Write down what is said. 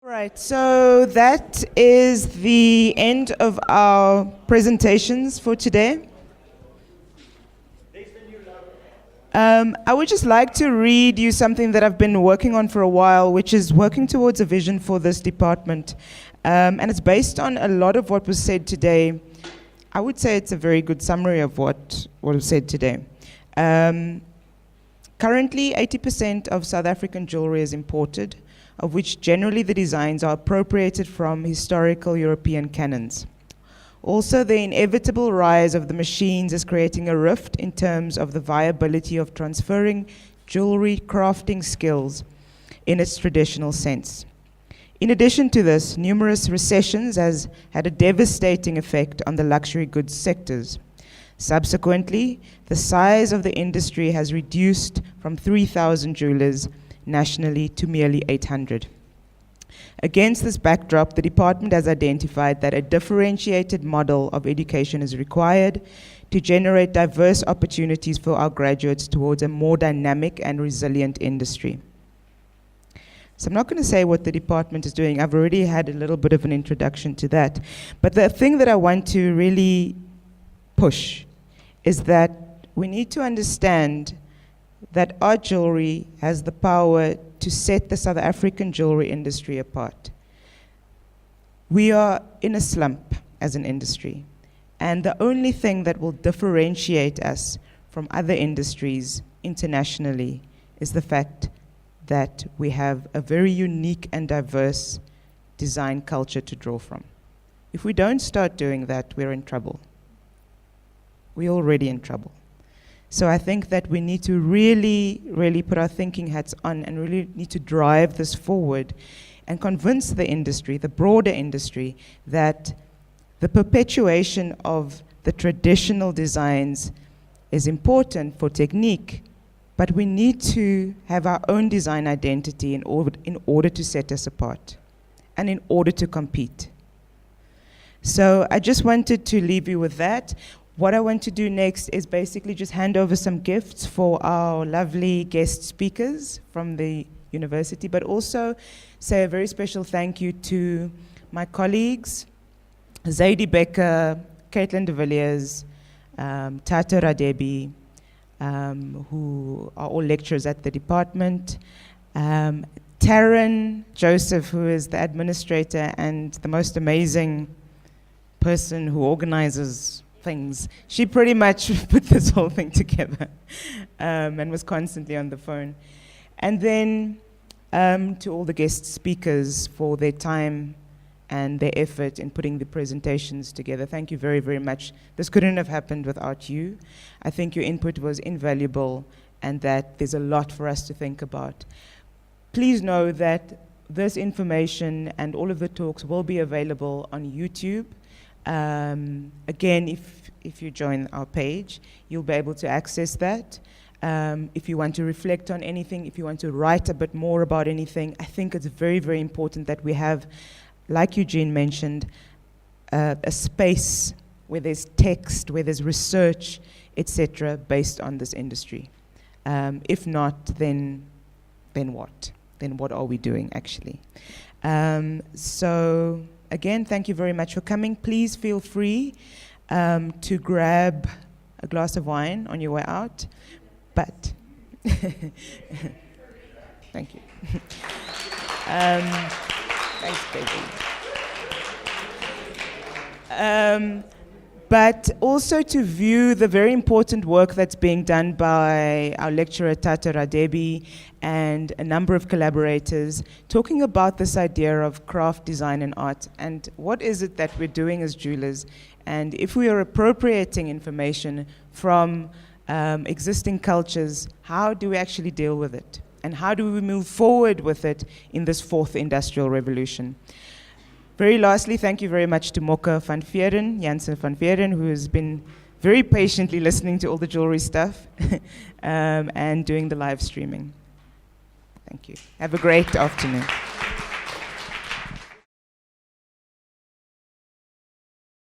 Right, so that is the end of our presentations for today. I would just like to read you something that I've been working on for a while, which is working towards a vision for this department. And it's based on a lot of what was said today. I would say it's a very good summary of what was said today. Currently, 80% of South African jewelry is imported, of which generally the designs are appropriated from historical European canons. Also, the inevitable rise of the machines is creating a rift in terms of the viability of transferring jewelry crafting skills in its traditional sense. In addition to this, numerous recessions has had a devastating effect on the luxury goods sectors. Subsequently, the size of the industry has reduced from 3,000 jewelers nationally to merely 800. Against this backdrop, the department has identified that a differentiated model of education is required to generate diverse opportunities for our graduates towards a more dynamic and resilient industry. So I'm not going to say what the department is doing. I've already had a little bit of an introduction to that. But the thing that I want to really push is that we need to understand that art jewelry has the power to set the South African jewelry industry apart. We are in a slump as an industry, and the only thing that will differentiate us from other industries internationally is the fact that we have a very unique and diverse design culture to draw from. If we don't start doing that, we're in trouble. We're already in trouble. So I think that we need to really, really put our thinking hats on and really need to drive this forward and convince the industry, the broader industry, that the perpetuation of the traditional designs is important for technique, but we need to have our own design identity in order to set us apart and in order to compete. So I just wanted to leave you with that. What I want to do next is basically just hand over some gifts for our lovely guest speakers from the university, but also say a very special thank you to my colleagues, Zaidi Becker, Caitlin de Villiers, Tata Radebi, who are all lecturers at the department, Taryn Joseph, who is the administrator and the most amazing person who organizes things. She pretty much put this whole thing together and was constantly on the phone. And then to all the guest speakers for their time and their effort in putting the presentations together. Thank you very, very much. This couldn't have happened without you. I think your input was invaluable and that there's a lot for us to think about. Please know that this information and all of the talks will be available on YouTube. Again, if you join our page, you'll be able to access that. If you want to reflect on anything, if you want to write a bit more about anything, I think it's very, very important that we have, like Eugene mentioned, a space where there's text, where there's research, etc., based on this industry. If not, then what? Then what are we doing, actually? So, again, thank you very much for coming. Please feel free to grab a glass of wine on your way out. But, thank you. Thanks, baby. But also to view the very important work that's being done by our lecturer Tata Radebi and a number of collaborators talking about this idea of craft, design and art and what is it that we're doing as jewelers, and if we are appropriating information from existing cultures, how do we actually deal with it and how do we move forward with it in this fourth industrial revolution. Very lastly, thank you very much to Mocha van Veeren, Janssen van Veeren, who has been very patiently listening to all the jewelry stuff and doing the live streaming. Thank you. Have a great afternoon.